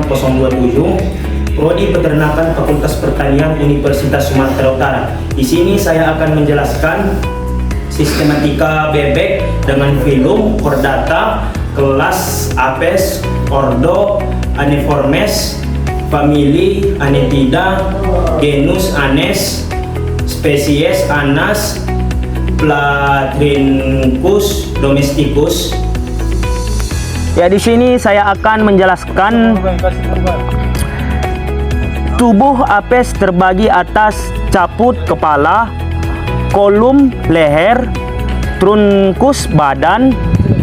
6027, Prodi Peternakan Fakultas Pertanian Universitas Sumatera Utara. Di sini saya akan menjelaskan sistematika bebek dengan filum, chordata, kelas Apes, ordo Aniformes, famili Anetida, genus Anes, spesies Anas, Platrincus domesticus. Ya, di sini saya akan menjelaskan tubuh Apes terbagi atas caput kepala, kolum leher, trunkus badan,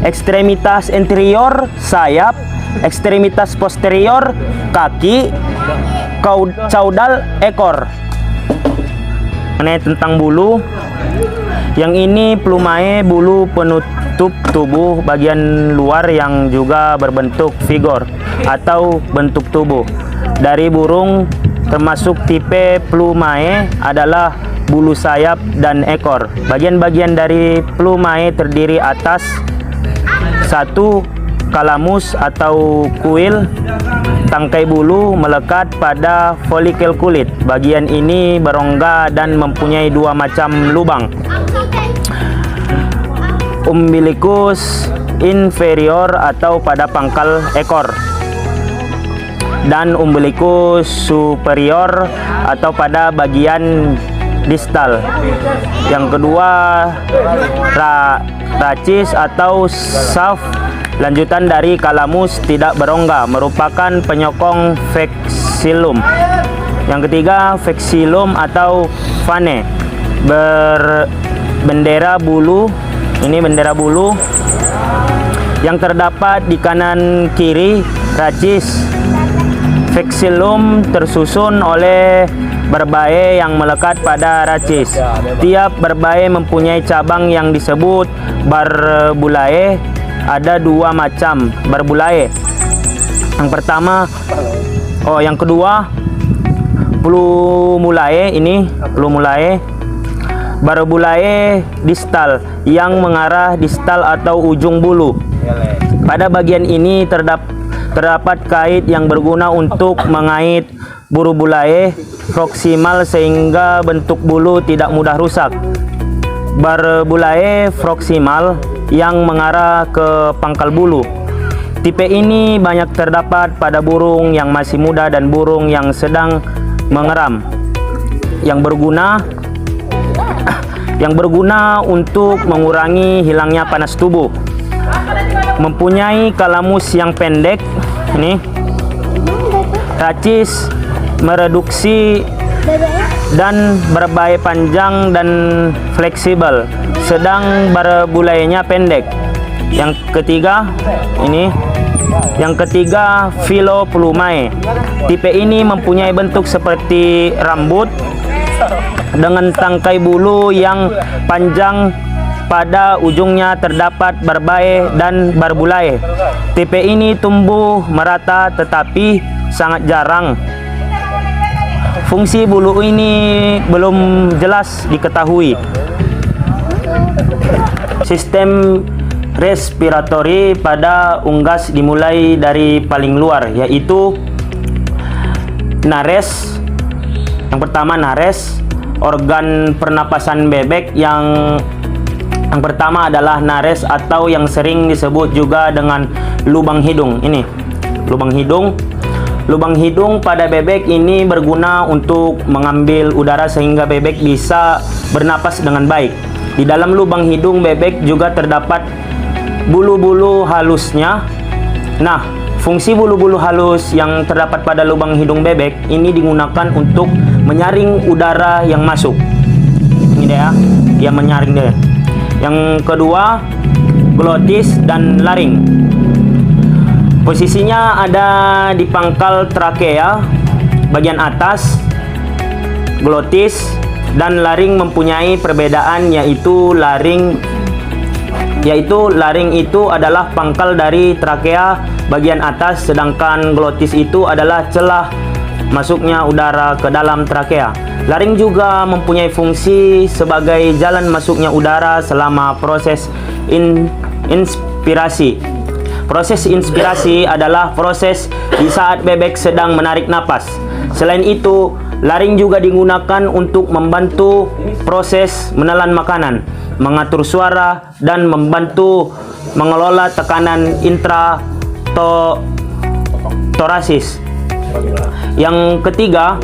ekstremitas anterior sayap, ekstremitas posterior kaki, caudal ekor. Ini tentang bulu. Yang ini plumae, bulu penutup tubuh bagian luar yang juga berbentuk figur atau bentuk tubuh. Dari burung termasuk tipe plumae adalah bulu sayap dan ekor. Bagian-bagian dari plumae terdiri atas satu, kalamus atau kuil, tangkai bulu melekat pada folikel kulit. Bagian ini berongga dan mempunyai dua macam lubang. Umbilicus inferior atau pada pangkal ekor, dan umbilicus superior atau pada bagian distal. Yang kedua, racis atau shaft, lanjutan dari kalamus tidak berongga, merupakan penyokong vexillum. Yang ketiga, vexillum atau fane, berbendera bulu. Ini bendera bulu yang terdapat di kanan kiri racis. Vexillum tersusun oleh berbae yang melekat pada racis. Tiap berbae mempunyai cabang yang disebut barbulae. Ada dua macam barbulae. Yang kedua plumulae. Ini plumulae. Barbulae distal yang mengarah distal atau ujung bulu. Pada bagian ini terdapat kait yang berguna untuk mengait barbulae proksimal sehingga bentuk bulu tidak mudah rusak. Barbulae proksimal yang mengarah ke pangkal bulu. Tipe ini banyak terdapat pada burung yang masih muda dan burung yang sedang mengeram, yang berguna untuk mengurangi hilangnya panas tubuh. Mempunyai kalamus yang pendek. Ini racis mereduksi dan berbae panjang dan fleksibel, sedang barbulaenya pendek. Yang ketiga, Filoplumae. Tipe ini mempunyai bentuk seperti rambut dengan tangkai bulu yang panjang. Pada ujungnya terdapat barbae dan barbulae. Tipe ini tumbuh merata tetapi sangat jarang. Fungsi bulu ini belum jelas diketahui. Sistem respiratori pada unggas dimulai dari paling luar, yaitu nares. Yang pertama, nares, organ pernapasan bebek. Yang pertama adalah nares atau yang sering disebut juga dengan lubang hidung. Ini lubang hidung. Lubang hidung pada bebek ini berguna untuk mengambil udara sehingga bebek bisa bernapas dengan baik. Di dalam lubang hidung bebek juga terdapat bulu-bulu halusnya. Nah, fungsi bulu-bulu halus yang terdapat pada lubang hidung bebek ini digunakan untuk menyaring udara yang masuk. Ini dia, dia menyaring dia. Yang kedua, glotis dan laring. Posisinya ada di pangkal trakea bagian atas. Glotis dan laring mempunyai perbedaan, yaitu laring itu adalah pangkal dari trakea bagian atas, sedangkan glotis itu adalah celah masuknya udara ke dalam trakea. Laring juga mempunyai fungsi sebagai jalan masuknya udara selama proses inspirasi. Proses inspirasi adalah proses di saat bebek sedang menarik napas. Selain itu, laring juga digunakan untuk membantu proses menelan makanan, mengatur suara, dan membantu mengelola tekanan intratorasis. Yang ketiga,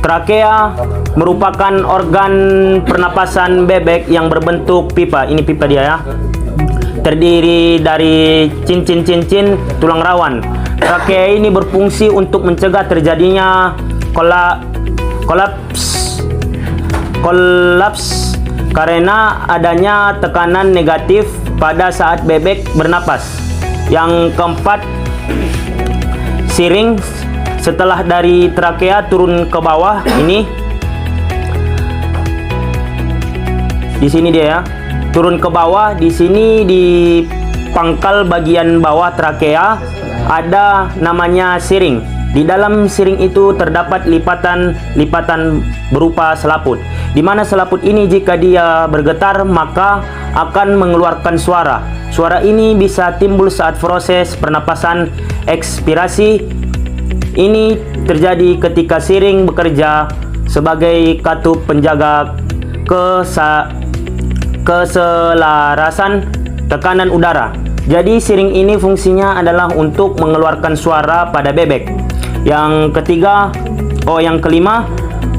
trakea merupakan organ pernapasan bebek yang berbentuk pipa. Ini pipa dia ya. Terdiri dari cincin-cincin tulang rawan. Trakea ini berfungsi untuk mencegah terjadinya kolaps karena adanya tekanan negatif pada saat bebek bernapas. Yang keempat, siring setelah dari trakea turun ke bawah. Ini di sini dia ya. Turun ke bawah, di sini di pangkal bagian bawah trakea ada namanya siring. Di dalam siring itu terdapat lipatan-lipatan berupa selaput. Di mana selaput ini jika dia bergetar maka akan mengeluarkan suara. Suara ini bisa timbul saat proses pernapasan ekspirasi. Ini terjadi ketika siring bekerja sebagai katup penjaga keselarasan tekanan udara. Jadi siring ini fungsinya adalah untuk mengeluarkan suara pada bebek. Yang kelima,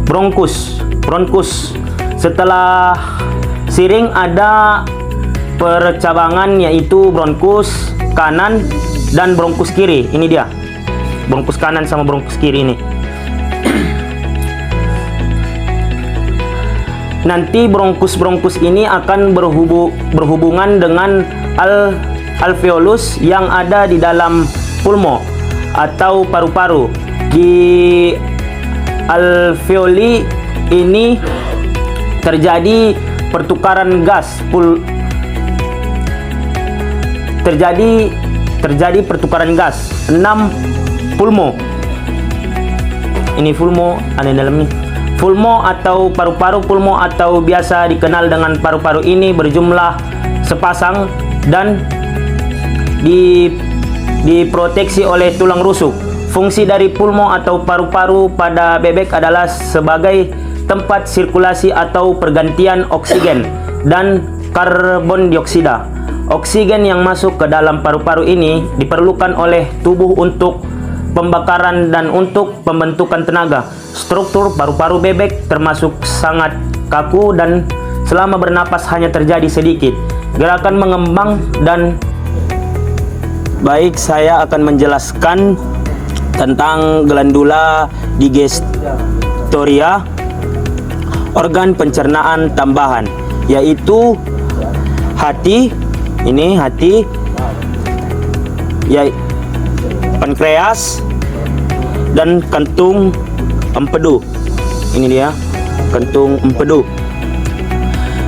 bronkus. Setelah siring ada percabangan yaitu bronkus kanan dan bronkus kiri. Ini dia. Bronkus kanan sama bronkus kiri ini. Nanti bronkus ini akan berhubungan dengan alveolus yang ada di dalam pulmo atau paru-paru. Di alveoli ini terjadi pertukaran gas terjadi pertukaran gas. 6 pulmo. Ini pulmo ada di dalam ini. Pulmo atau paru-paru pulmo atau biasa dikenal dengan paru-paru ini berjumlah sepasang dan diproteksi oleh tulang rusuk. Fungsi dari pulmo atau paru-paru pada bebek adalah sebagai tempat sirkulasi atau pergantian oksigen dan karbon dioksida. Oksigen yang masuk ke dalam paru-paru ini diperlukan oleh tubuh untuk pembakaran dan untuk pembentukan tenaga. Struktur paru-paru bebek termasuk sangat kaku dan selama bernapas hanya terjadi sedikit gerakan mengembang dan baik, saya akan menjelaskan tentang glandula digestoria, organ pencernaan tambahan, yaitu hati. Ini hati, ya, pankreas dan kantung empedu. Ini dia kantung empedu.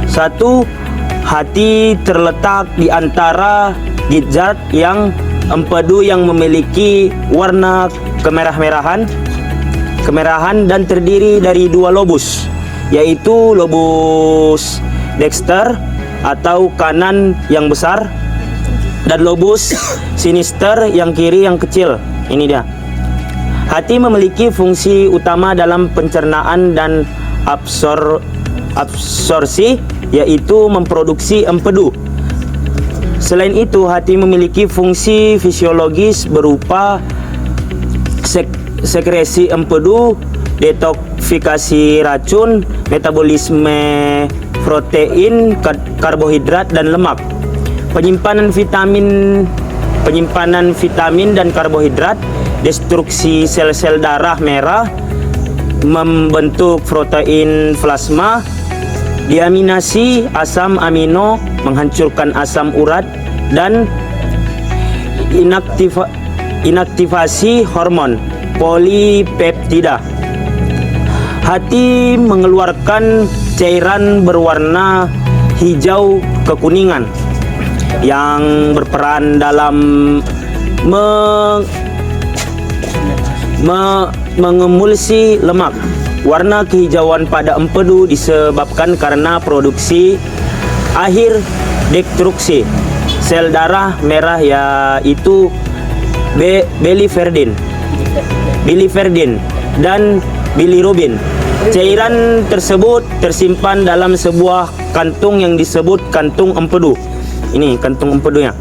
Satu, hati terletak di antara gizzard yang empedu yang memiliki warna kemerahan dan terdiri dari 2 lobus, yaitu lobus dexter atau kanan yang besar dan lobus sinister yang kiri yang kecil. Ini dia. Hati memiliki fungsi utama dalam pencernaan dan absorpsi, yaitu memproduksi empedu. Selain itu, hati memiliki fungsi fisiologis berupa sekresi empedu, detoksifikasi racun, metabolisme protein, karbohidrat dan lemak, penyimpanan vitamin dan karbohidrat, destruksi sel-sel darah merah, membentuk protein plasma, diaminasi asam amino, menghancurkan asam urat, dan inaktivasi hormon polipeptida. Hati mengeluarkan cairan berwarna hijau kekuningan yang berperan dalam mengemulsi lemak. Warna kehijauan pada empedu disebabkan karena produksi akhir destruksi sel darah merah, yaitu biliverdin dan bilirubin. Cairan tersebut tersimpan dalam sebuah kantung yang disebut kantung empedu. Ini kantung empedunya.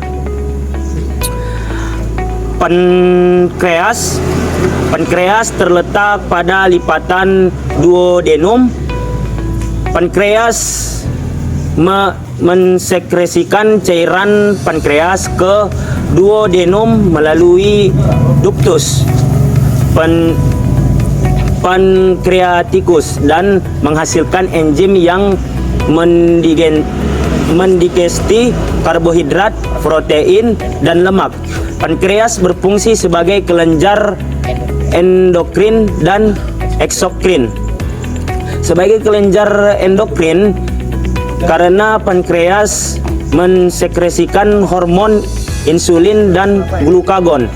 Pankreas terletak pada lipatan duodenum. Pankreas mensekresikan cairan pankreas ke duodenum melalui ductus pankreatikus dan menghasilkan enzim yang mendigesti karbohidrat, protein, dan lemak. Pankreas berfungsi sebagai kelenjar endokrin dan eksokrin. Sebagai kelenjar endokrin, karena pankreas mensekresikan hormon insulin dan glukagon.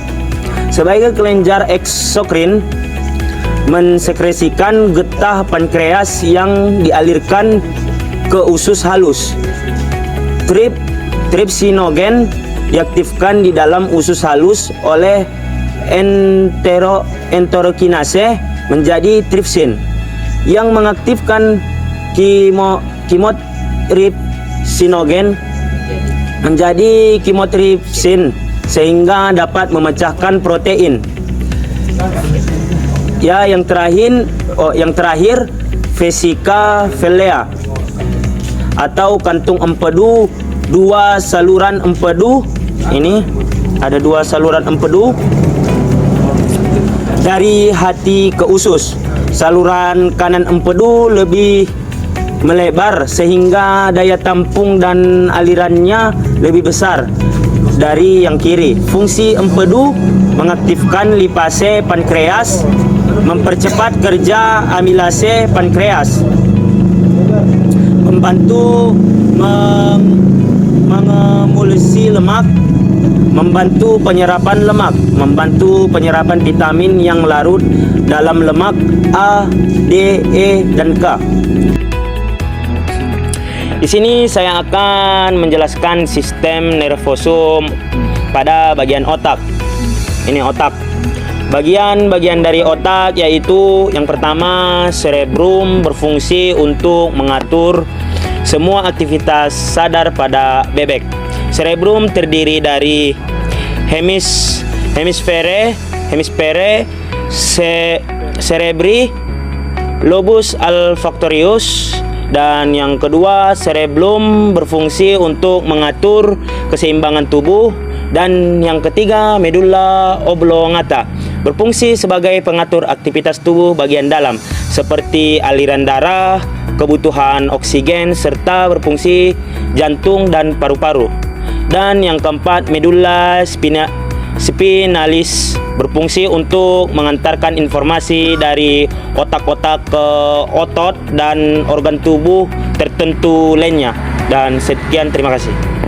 Sebagai kelenjar eksokrin, mensekresikan getah pankreas yang dialirkan ke usus halus. Trypsinogen diaktifkan di dalam usus halus oleh enterokinase menjadi tripsin yang mengaktifkan chymotrypsinogen menjadi chymotrypsin sehingga dapat memecahkan protein. Yang terakhir vesika velea atau kantung empedu. Dua saluran empedu. Ini ada dua saluran empedu dari hati ke usus. Saluran kanan empedu lebih melebar sehingga daya tampung dan alirannya lebih besar dari yang kiri. Fungsi empedu mengaktifkan lipase pankreas, mempercepat kerja amilase pankreas, membantu mengemulsi lemak, membantu penyerapan lemak, membantu penyerapan vitamin yang larut dalam lemak A, D, E, dan K. Di sini saya akan menjelaskan sistem nervosum pada bagian otak. Ini otak. Bagian-bagian dari otak yaitu yang pertama, cerebrum berfungsi untuk mengatur semua aktivitas sadar pada bebek. Cerebrum terdiri dari hemisfere cerebri, lobus olfactorius, dan yang kedua, cerebrum berfungsi untuk mengatur keseimbangan tubuh, dan yang ketiga, medulla oblongata berfungsi sebagai pengatur aktivitas tubuh bagian dalam seperti aliran darah, kebutuhan oksigen, serta berfungsi jantung dan paru-paru. Dan yang keempat, medulla spinalis berfungsi untuk mengantarkan informasi dari otak-otak ke otot dan organ tubuh tertentu lainnya. Dan sekian, terima kasih.